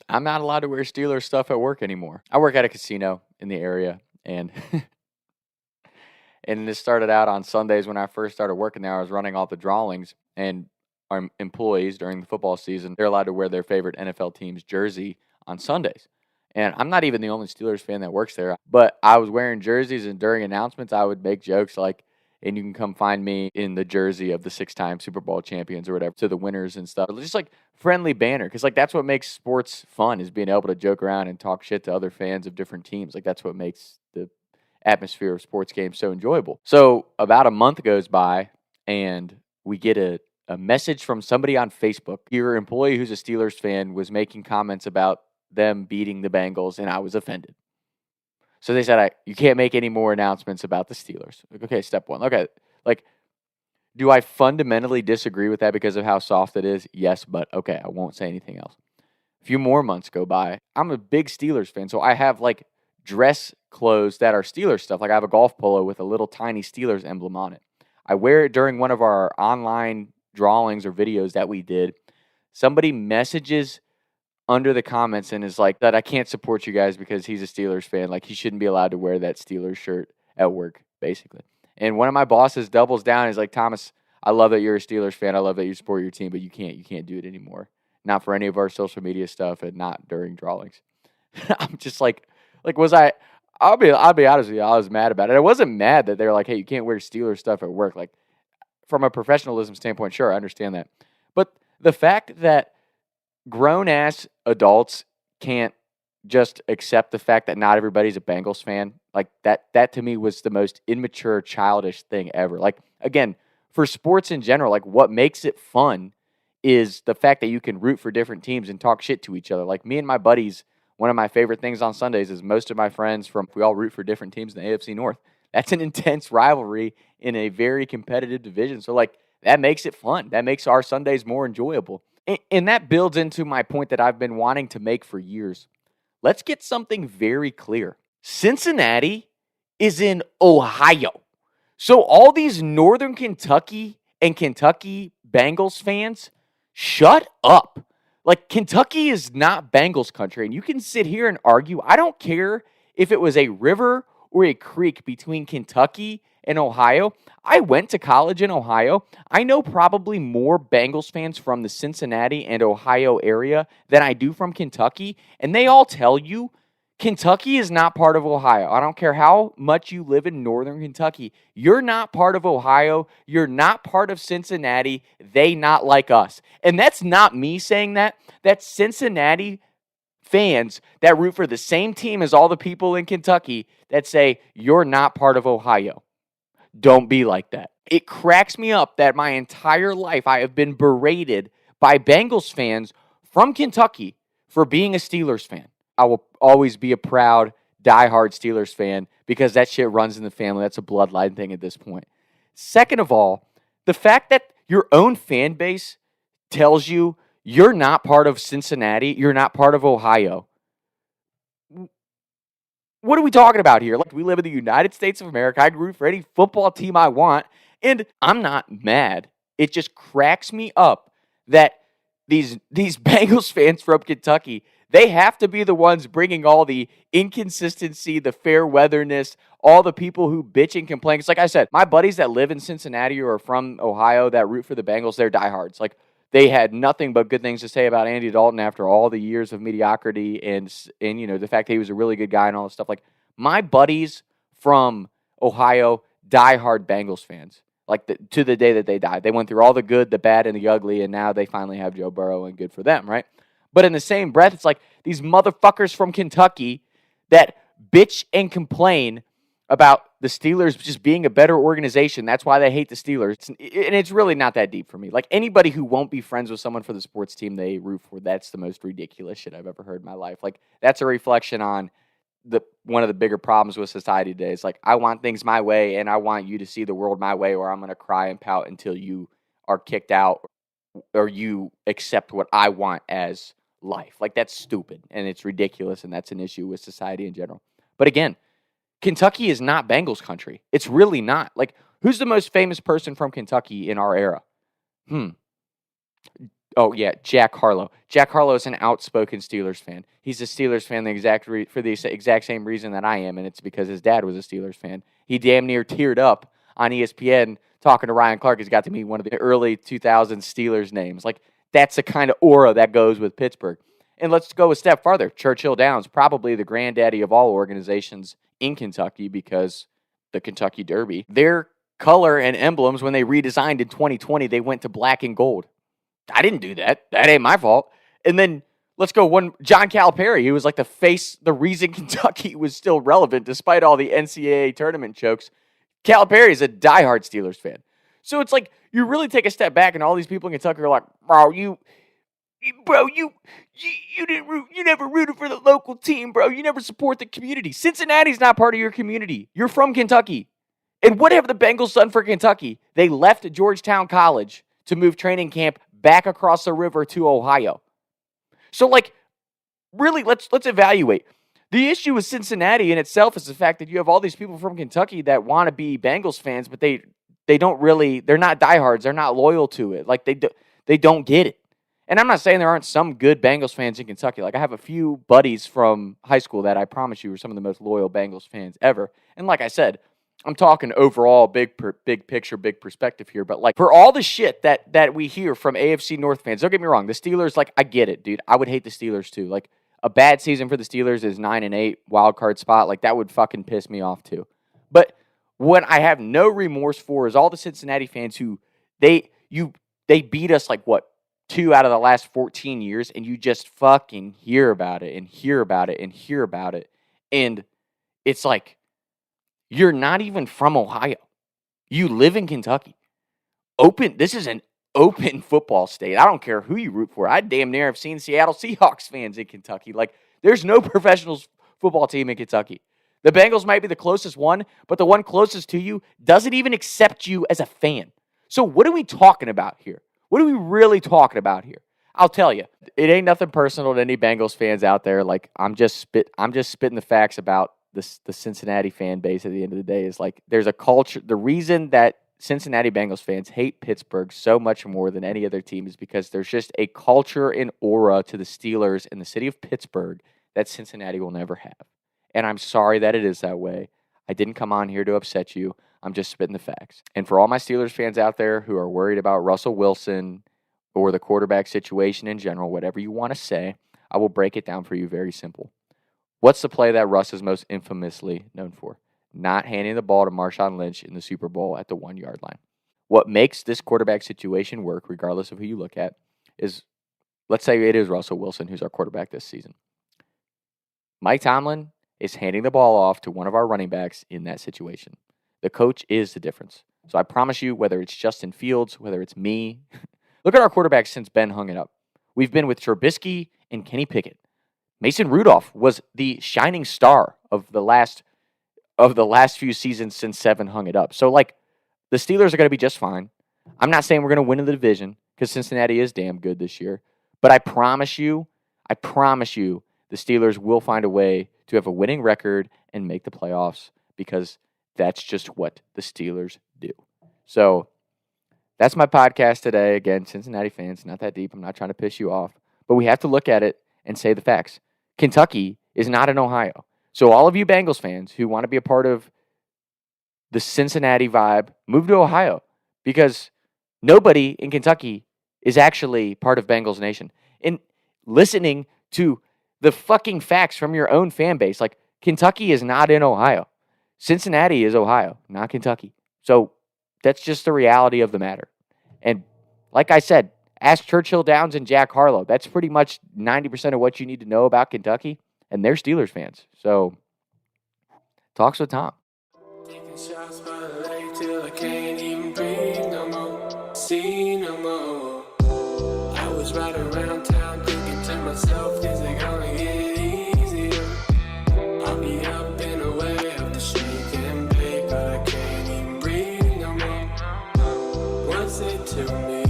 I'm not allowed to wear Steelers stuff at work anymore. I work at a casino in the area, and and this started out on Sundays when I first started working there. I was running all the drawings, and our employees during the football season, they're allowed to wear their favorite NFL team's jersey on Sundays. And I'm not even the only Steelers fan that works there, but I was wearing jerseys, and during announcements, I would make jokes like, and you can come find me in the jersey of the 6-time Super Bowl champions or whatever, to the winners and stuff. Just like friendly banner, because like that's what makes sports fun, is being able to joke around and talk shit to other fans of different teams. Like that's what makes the atmosphere of sports games so enjoyable. So about a month goes by, and we get a message from somebody on Facebook. Your employee who's a Steelers fan was making comments about them beating the Bengals, and I was offended. So they said, you can't make any more announcements about the Steelers. Like, okay, step one. Okay, like, do I fundamentally disagree with that because of how soft it is? Yes, but okay, I won't say anything else. A few more months go by. I'm a big Steelers fan, so I have, like, dress clothes that are Steelers stuff. Like, I have a golf polo with a little tiny Steelers emblem on it. I wear it during one of our online drawings or videos that we did. Somebody messages under the comments and is like, that I can't support you guys because he's a Steelers fan. Like, he shouldn't be allowed to wear that Steelers shirt at work, basically. And one of my bosses doubles down and is like, Thomas, I love that you're a Steelers fan. I love that you support your team, but you can't do it anymore. Not for any of our social media stuff, and not during drawings. I'm just like I'll be honest with you, I was mad about it. I wasn't mad that they're like, hey, you can't wear Steelers stuff at work. Like, from a professionalism standpoint, sure, I understand that. But the fact that grown-ass adults can't just accept the fact that not everybody's a Bengals fan, like that to me was the most immature, childish thing ever. Like, again, for sports in general, like what makes it fun is the fact that you can root for different teams and talk shit to each other. Like me and my buddies, one of my favorite things on Sundays is most of my friends we all root for different teams in the AFC North. That's an intense rivalry in a very competitive division. So like that makes it fun. That makes our Sundays more enjoyable. And that builds into my point that I've been wanting to make for years. Let's get something very clear. Cincinnati is in Ohio. So all these Northern Kentucky and Kentucky Bengals fans, shut up. Like, Kentucky is not Bengals country, and you can sit here and argue. I don't care if it was a river or a creek between Kentucky and Ohio. I went to college in Ohio. I know probably more Bengals fans from the Cincinnati and Ohio area than I do from Kentucky, and they all tell you Kentucky is not part of Ohio. I don't care how much you live in northern Kentucky. You're not part of Ohio. You're not part of Cincinnati. They not like us. And that's not me saying that. That's Cincinnati fans that root for the same team as all the people in Kentucky that say, you're not part of Ohio. Don't be like that. It cracks me up that my entire life I have been berated by Bengals fans from Kentucky for being a Steelers fan. I will always be a proud, diehard Steelers fan because that shit runs in the family. That's a bloodline thing at this point. Second of all, the fact that your own fan base tells you you're not part of Cincinnati, you're not part of Ohio. What are we talking about here? Like, we live in the United States of America. I can root for any football team I want, and I'm not mad. It just cracks me up that these Bengals fans from Kentucky, they have to be the ones bringing all the inconsistency, the fair weatherness, all the people who bitch and complain. It's like I said, my buddies that live in Cincinnati or are from Ohio that root for the Bengals, they're diehards. Like, they had nothing but good things to say about Andy Dalton after all the years of mediocrity and you know, the fact that he was a really good guy and all this stuff. Like, my buddies from Ohio, diehard Bengals fans. Like, to the day that they died. They went through all the good, the bad, and the ugly, and now they finally have Joe Burrow, and good for them, right? But in the same breath, it's like these motherfuckers from Kentucky that bitch and complain about the Steelers just being a better organization. That's why they hate the Steelers. And it's really not that deep for me. Like, anybody who won't be friends with someone for the sports team they root for, that's the most ridiculous shit I've ever heard in my life. Like, that's a reflection on one of the bigger problems with society today. It's like, I want things my way, and I want you to see the world my way, or I'm going to cry and pout until you are kicked out or you accept what I want as life. Like, that's stupid, and it's ridiculous, and that's an issue with society in general. But again, Kentucky is not Bengals country. It's really not. Like, who's the most famous person from Kentucky in our era? Oh, yeah, Jack Harlow. Jack Harlow is an outspoken Steelers fan. He's a Steelers fan for the exact same reason that I am, and it's because his dad was a Steelers fan. He damn near teared up on ESPN talking to Ryan Clark. He's got to meet one of the early 2000s Steelers names. Like, that's the kind of aura that goes with Pittsburgh. And let's go a step farther. Churchill Downs, probably the granddaddy of all organizations in Kentucky because the Kentucky Derby. Their color and emblems, when they redesigned in 2020, they went to black and gold. I didn't do that. That ain't my fault. And then let's go John Calipari, who was like the reason Kentucky was still relevant despite all the NCAA tournament chokes. Calipari is a diehard Steelers fan. So it's like you really take a step back, and all these people in Kentucky are like, bro, you never rooted for the local team, bro. You never support the community. Cincinnati's not part of your community. You're from Kentucky. And what have the Bengals done for Kentucky? They left Georgetown College to move training camp back across the river to Ohio. So, like, really, let's evaluate. The issue with Cincinnati in itself is the fact that you have all these people from Kentucky that want to be Bengals fans, but they don't really, they're not diehards. They're not loyal to it. Like, they don't get it. And I'm not saying there aren't some good Bengals fans in Kentucky. Like, I have a few buddies from high school that I promise you are some of the most loyal Bengals fans ever. And like I said, I'm talking overall big picture, big perspective here. But, like, for all the shit that we hear from AFC North fans, don't get me wrong, the Steelers, like, I get it, dude. I would hate the Steelers too. Like, a bad season for the Steelers is 9-8 wild card spot. Like, that would fucking piss me off too. But what I have no remorse for is all the Cincinnati fans who they beat us, like, what, 2 out of the last 14 years, and you just fucking hear about it and hear about it and hear about it. And it's like, you're not even from Ohio. You live in Kentucky. This is an open football state. I don't care who you root for. I damn near have seen Seattle Seahawks fans in Kentucky. Like, there's no professional football team in Kentucky. The Bengals might be the closest one, but the one closest to you doesn't even accept you as a fan. So what are we talking about here? What are we really talking about here? I'll tell you, it ain't nothing personal to any Bengals fans out there. Like, I'm just spitting the facts about the Cincinnati fan base at the end of the day. Is like, there's a culture. The reason that Cincinnati Bengals fans hate Pittsburgh so much more than any other team is because there's just a culture and aura to the Steelers in the city of Pittsburgh that Cincinnati will never have. And I'm sorry that it is that way. I didn't come on here to upset you. I'm just spitting the facts. And for all my Steelers fans out there who are worried about Russell Wilson or the quarterback situation in general, whatever you want to say, I will break it down for you very simple. What's the play that Russ is most infamously known for? Not handing the ball to Marshawn Lynch in the Super Bowl at the 1-yard line. What makes this quarterback situation work, regardless of who you look at, is, let's say it is Russell Wilson who's our quarterback this season. Mike Tomlin is handing the ball off to one of our running backs in that situation. The coach is the difference. So I promise you, whether it's Justin Fields, whether it's me, look at our quarterbacks since Ben hung it up. We've been with Trubisky and Kenny Pickett. Mason Rudolph was the shining star of the last few seasons since Seven hung it up. So, like, the Steelers are going to be just fine. I'm not saying we're going to win in the division because Cincinnati is damn good this year. But I promise you, the Steelers will find a way to have a winning record and make the playoffs because that's just what the Steelers do. So that's my podcast today. Again, Cincinnati fans, not that deep. I'm not trying to piss you off. But we have to look at it and say the facts. Kentucky is not in Ohio. So all of you Bengals fans who want to be a part of the Cincinnati vibe, move to Ohio because nobody in Kentucky is actually part of Bengals Nation. And listening to the fucking facts from your own fan base, like, Kentucky is not in Ohio. Cincinnati is Ohio, not Kentucky. So that's just the reality of the matter. And like I said, ask Churchill Downs and Jack Harlow. That's pretty much 90% of what you need to know about Kentucky. And they're Steelers fans. So, talks with Tom. Taking shots by the lake till I can't even breathe no more. See no more. I was riding around town thinking to myself, is it gonna get easier? I'll be up and away up the street and bake, but I can't even breathe no more. What's it to me?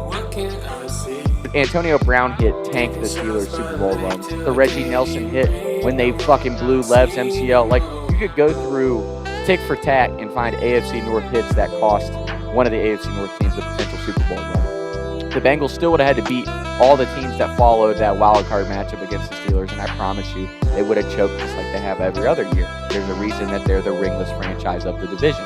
What can I see? Antonio Brown hit tanked the Steelers Super Bowl run. The Reggie Nelson hit when they fucking blew Lev's MCL. Like, you could go through tick for tack and find AFC North hits that cost one of the AFC North teams the potential Super Bowl run. the Bengals still would have had to beat all the teams that followed that wild card matchup against the Steelers, and I promise you, they would have choked just like they have every other year. There's a reason that they're the ringless franchise of the division.